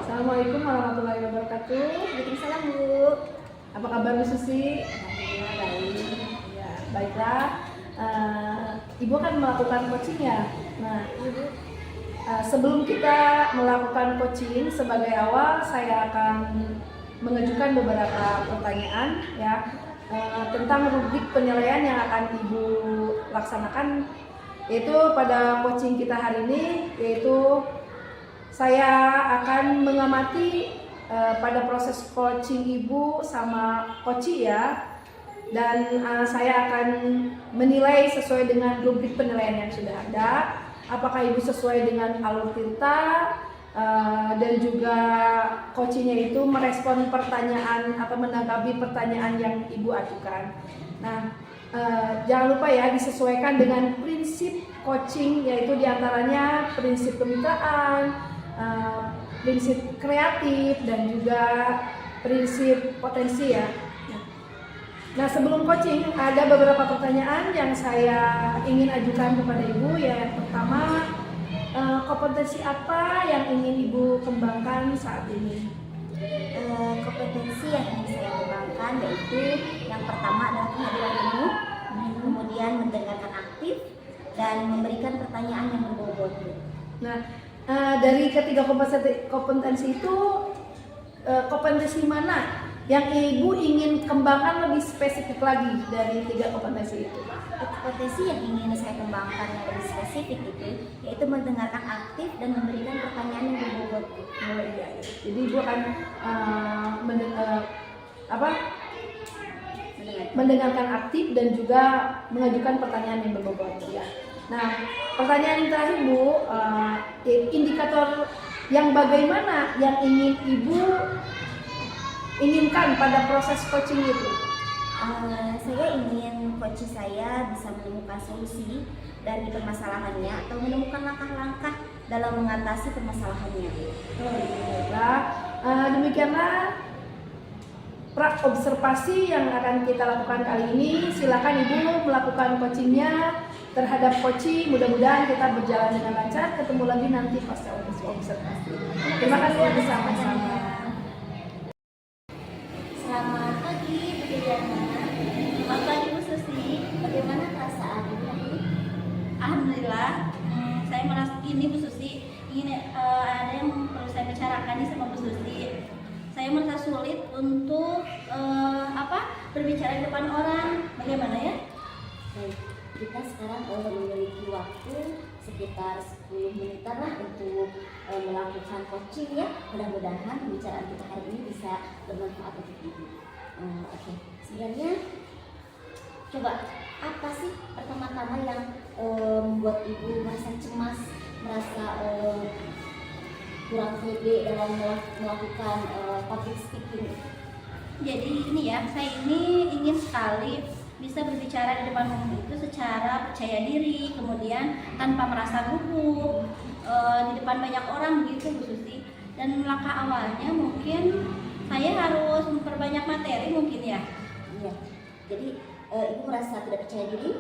Assalamualaikum warahmatullahi wabarakatuh. Waalaikumsalam Bu. Apa kabar Bu Susi? Alhamdulillah baik. Ya, baiklah. Ibu akan melakukan coaching ya. Nah, sebelum kita melakukan coaching, sebagai awal saya akan mengajukan beberapa pertanyaan ya tentang rubrik penilaian yang akan Ibu laksanakan, yaitu pada coaching kita hari ini, yaitu saya akan mengamati pada proses coaching Ibu sama coachee ya, dan saya akan menilai sesuai dengan rubrik penilaian yang sudah ada, apakah Ibu sesuai dengan alur tirta dan juga coachee-nya itu merespon pertanyaan atau menanggapi pertanyaan yang Ibu ajukan. Nah, jangan lupa ya disesuaikan dengan prinsip coaching, yaitu diantaranya prinsip kemitraan, prinsip kreatif, dan juga prinsip potensi ya. Nah, sebelum coaching ada beberapa pertanyaan yang saya ingin ajukan kepada Ibu ya. Yang pertama, kompetensi apa yang ingin Ibu kembangkan saat ini? Kompetensi yang ingin saya kembangkan yaitu yang pertama adalah kehadiran ilmu, kemudian mendengarkan aktif dan memberikan pertanyaan yang berbobot. Nah, dari ketiga kompetensi itu, kompetensi mana yang Ibu ingin kembangkan lebih spesifik lagi dari tiga kompetensi itu? Kompetensi yang ingin saya kembangkan yang lebih spesifik itu yaitu mendengarkan aktif dan memberikan pertanyaan yang berbobot. Iya. Jadi Ibu akan mendengarkan aktif dan juga mengajukan pertanyaan yang berbobot ya. Nah, pertanyaan yang terakhir Bu, indikator yang bagaimana yang ingin Ibu inginkan pada proses coaching itu? Saya ingin coach saya bisa menemukan solusi dari permasalahannya atau menemukan langkah-langkah dalam mengatasi permasalahannya. Demikianlah observasi yang akan kita lakukan kali ini. Silakan Ibu melakukan coachingnya terhadap coaching. Mudah-mudahan kita berjalan dengan lancar. Ketemu lagi nanti pasca observasi. Terima kasih bersama-sama. Selamat pagi Bu Diana. Selamat pagi Bu Susi. Bagaimana perasaan Ibu? Alhamdulillah. Saya merasa ini Bu Susi. Ada yang perlu saya bicarakan nih sama Bu Susi. Saya merasa sulit untuk berbicara di depan orang. Bagaimana ya? Baik, kita sekarang memiliki waktu sekitar 10 menitan lah untuk melakukan coaching ya. Mudah-mudahan pembicaraan kita hari ini bisa bermanfaat untuk Ibu. Oke. Sebenarnya coba apa sih pertama-tama yang membuat Ibu merasa cemas, merasa kurang pede dalam melakukan public speaking? Jadi ini ya, saya ini ingin sekali bisa berbicara di depan umum itu secara percaya diri, kemudian tanpa merasa gugup di depan banyak orang gitu Bu Susi. Dan langkah awalnya mungkin saya harus memperbanyak materi mungkin ya. Iya. Jadi Ibu merasa tidak percaya diri,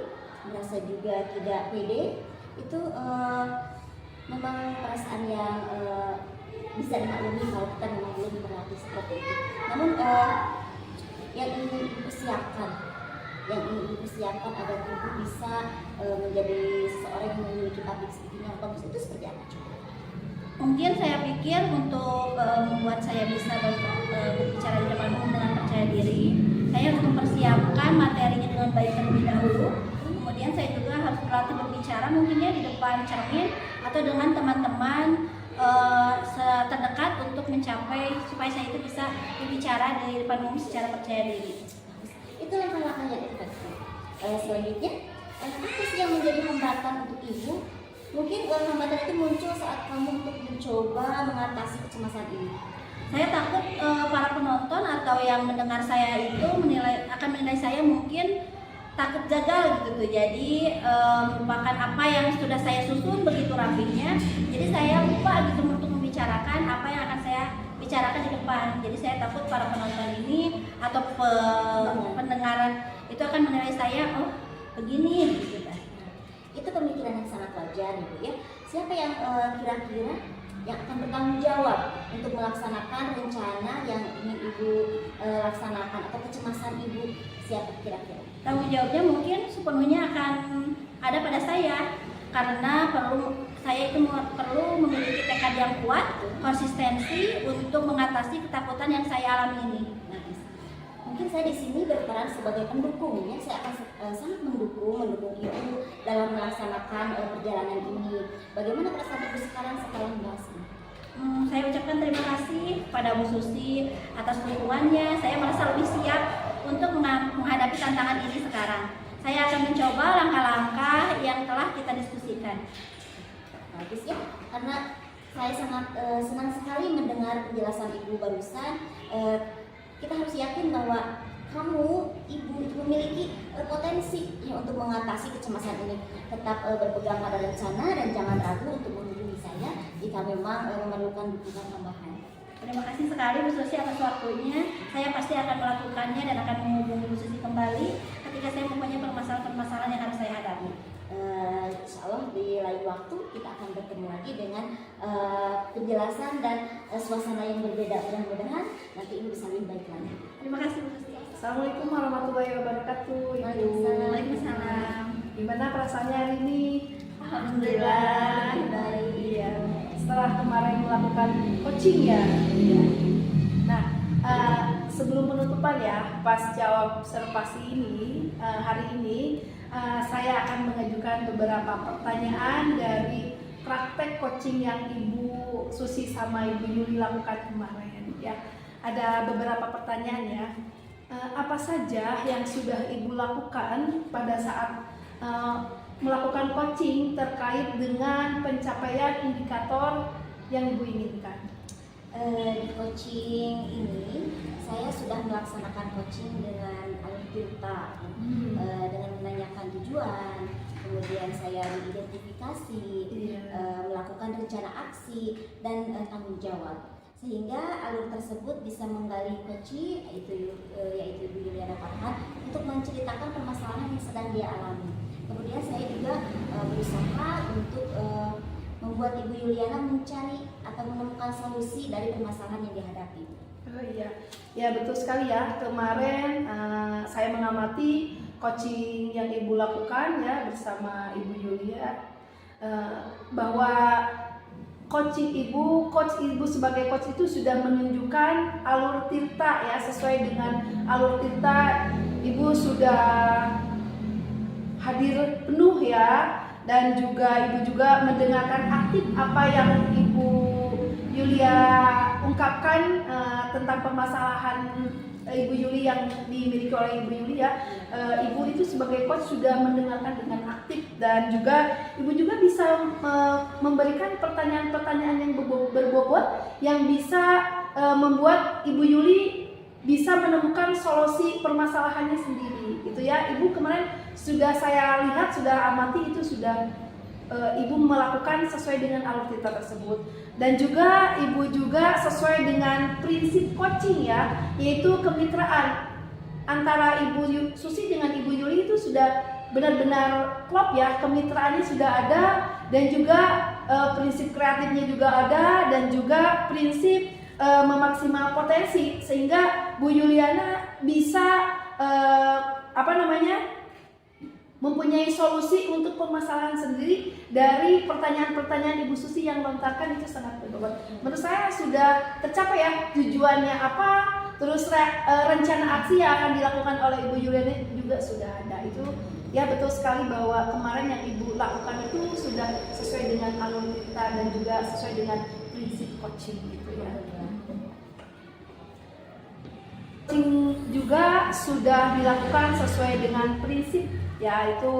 merasa juga tidak pede. Itu memang perasaan yang bisa dimaklumi kalau kita memang belum berlatih seperti itu. Namun yang ingin ibu persiapkan, agar ibu bisa menjadi seorang yang memiliki public speaking yang bagus itu seperti apa coba? Mungkin saya pikir untuk membuat saya bisa berbicara di depan umum dengan percaya diri, saya harus mempersiapkan materinya dengan baik terlebih dahulu. Kemudian saya juga harus berlatih berbicara mungkinnya di depan cermin atau dengan teman-teman terdekat untuk mencapai supaya saya itu bisa berbicara di depan umum secara percaya diri. Itu langkah-langkah yang efektif. Selanjutnya, apa sih yang menjadi hambatan untuk ibu? Mungkin hambatan itu muncul saat kamu untuk mencoba mengatasi kecemasan ini. Saya takut para penonton atau yang mendengar saya itu akan menilai saya mungkin takut gagal gitu tuh. Jadi merupakan apa yang sudah saya susun begitu rapinya. Jadi saya lupa gitu untuk membicarakan apa yang akan saya bicarakan di depan. Jadi saya takut para penonton ini atau pendengaran itu akan menilai saya oh begini gitu kan. Itu pemikiran yang sangat wajar ibu ya. Siapa yang kira-kira yang akan bertanggung jawab untuk melaksanakan rencana yang ingin ibu laksanakan atau kecemasan ibu, siapa kira-kira? Tanggung jawabnya mungkin sepenuhnya akan ada pada saya karena saya itu perlu memiliki tekad yang kuat, konsistensi untuk mengatasi ketakutan yang saya alami ini. Mungkin saya di sini berperan sebagai pendukung ya. Saya akan sangat mendukung ibu dalam melaksanakan perjalanan ini. Bagaimana perasaan ibu sekarang setelah membahas ini? Saya ucapkan terima kasih pada Bu Susi atas dukungannya. Saya merasa lebih siap untuk menghadapi tantangan ini sekarang. Saya akan mencoba langkah-langkah yang telah kita diskusikan. Bagus ya, karena saya sangat senang sekali mendengar penjelasan ibu barusan. Kita harus yakin bahwa kamu, ibu itu memiliki potensi ya, untuk mengatasi kecemasan ini. Tetap berpegang pada rencana dan jangan ragu untuk menghubungi saya jika memang memerlukan dukungan tambahan. Terima kasih sekali Bu Susi atas waktunya. Saya pasti akan melakukannya dan akan menghubungi Bu Susi kembali ketika saya mempunyai permasalahan-permasalahan yang harus saya hadapi. Insya Allah di lain waktu kita akan bertemu lagi dengan penjelasan dan suasana yang berbeda. Mudah-mudahan nanti ibu bisa lebih baik lagi. Terima kasih Bu Susi. Assalamualaikum warahmatullahi wabarakatuh. Waalaikumsalam. Gimana perasaannya hari ini? Alhamdulillah. Baik. Iya. Setelah kemarin melakukan coaching ya. Nah, sebelum penutupan ya, pas jawab observasi ini hari ini saya akan mengajukan beberapa pertanyaan dari praktek coaching yang Ibu Susi sama Ibu Yuli lakukan kemarin ya. Ada beberapa pertanyaan ya. Apa saja yang sudah Ibu lakukan pada saat melakukan coaching terkait dengan pencapaian indikator yang Ibu inginkan? Di coaching ini saya sudah melaksanakan coaching dengan Alfirta dengan menanyakan tujuan, kemudian saya diidentifikasi, melakukan rencana aksi dan tanggung jawab, sehingga alur tersebut bisa menggali kunci yaitu Ibu Yuliana Farhan untuk menceritakan permasalahan yang sedang dia alami. Kemudian saya juga berusaha untuk membuat Ibu Yuliana mencari atau menemukan solusi dari permasalahan yang dihadapi. Oh iya, ya betul sekali ya. Kemarin saya mengamati coaching yang Ibu lakukan ya bersama Ibu Yulia bahwa coach Ibu sebagai coach itu sudah menunjukkan alur tirta ya, sesuai dengan alur tirta Ibu sudah hadir penuh ya, dan juga Ibu juga mendengarkan aktif apa yang Ibu Yulia ungkapkan tentang permasalahan Ibu Yuli yang dimiliki oleh Ibu Yuli ya. Ibu itu sebagai coach sudah mendengarkan dengan aktif, dan juga Ibu juga bisa memberikan pertanyaan-pertanyaan yang berbobot yang bisa membuat Ibu Yuli bisa menemukan solusi permasalahannya sendiri gitu ya. Ibu kemarin sudah saya lihat, sudah amati, itu sudah Ibu melakukan sesuai dengan alur tirta tersebut, dan juga Ibu juga sesuai dengan prinsip coaching ya, yaitu kemitraan antara Ibu Susi dengan Ibu Yuli itu sudah benar-benar klop ya, kemitraannya sudah ada, dan juga prinsip kreatifnya juga ada, dan juga prinsip memaksimal potensi, sehingga Bu Yuliana bisa mempunyai solusi untuk permasalahan sendiri dari pertanyaan-pertanyaan Ibu Susi yang lontarkan. Itu sangat berbobot. Menurut saya sudah tercapai ya tujuannya apa, terus rencana aksi yang akan dilakukan oleh Ibu Yuliana juga sudah ada. Itu ya betul sekali bahwa kemarin yang Ibu lakukan itu sudah sesuai dengan alur kita dan juga sesuai dengan prinsip coaching gitu ya. Coaching juga sudah dilakukan sesuai dengan prinsip, yaitu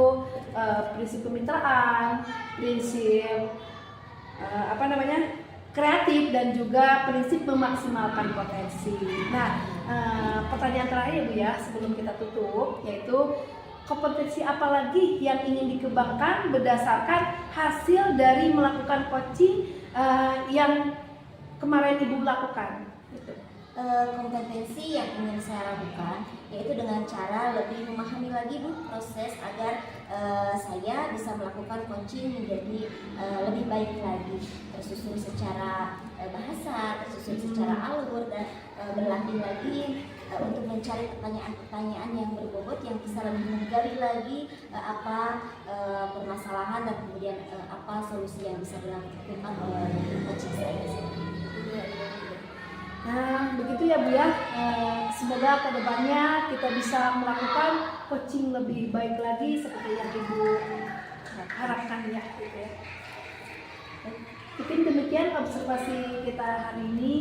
prinsip kemitraan, prinsip kreatif, dan juga prinsip memaksimalkan potensi. Nah, pertanyaan terakhir Bu ya sebelum kita tutup, yaitu kompetensi apa lagi yang ingin dikembangkan berdasarkan hasil dari melakukan coaching yang kemarin Ibu lakukan? Gitu. Kompetensi yang ingin saya lakukan yaitu dengan cara lebih memahami lagi Bu proses agar saya bisa melakukan coaching menjadi lebih baik lagi, tersusun secara bahasa, tersusun secara alur, dan berlatih lagi untuk mencari pertanyaan-pertanyaan yang berbobot yang bisa lebih menggali lagi apa permasalahan dan kemudian apa solusi yang bisa dilakukan oleh coaching saya. Nah, begitu ya Bu ya. Semoga ke depannya kita bisa melakukan coaching lebih baik lagi seperti yang Ibu harapkan ya, gitu ya. Mungkin demikian observasi kita hari ini.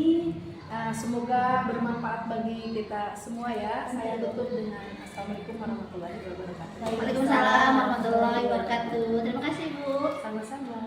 Semoga bermanfaat bagi kita semua ya. Saya tutup dengan Assalamualaikum warahmatullahi wabarakatuh. Waalaikumsalam warahmatullahi wabarakatuh. Terima kasih Bu. Sama-sama.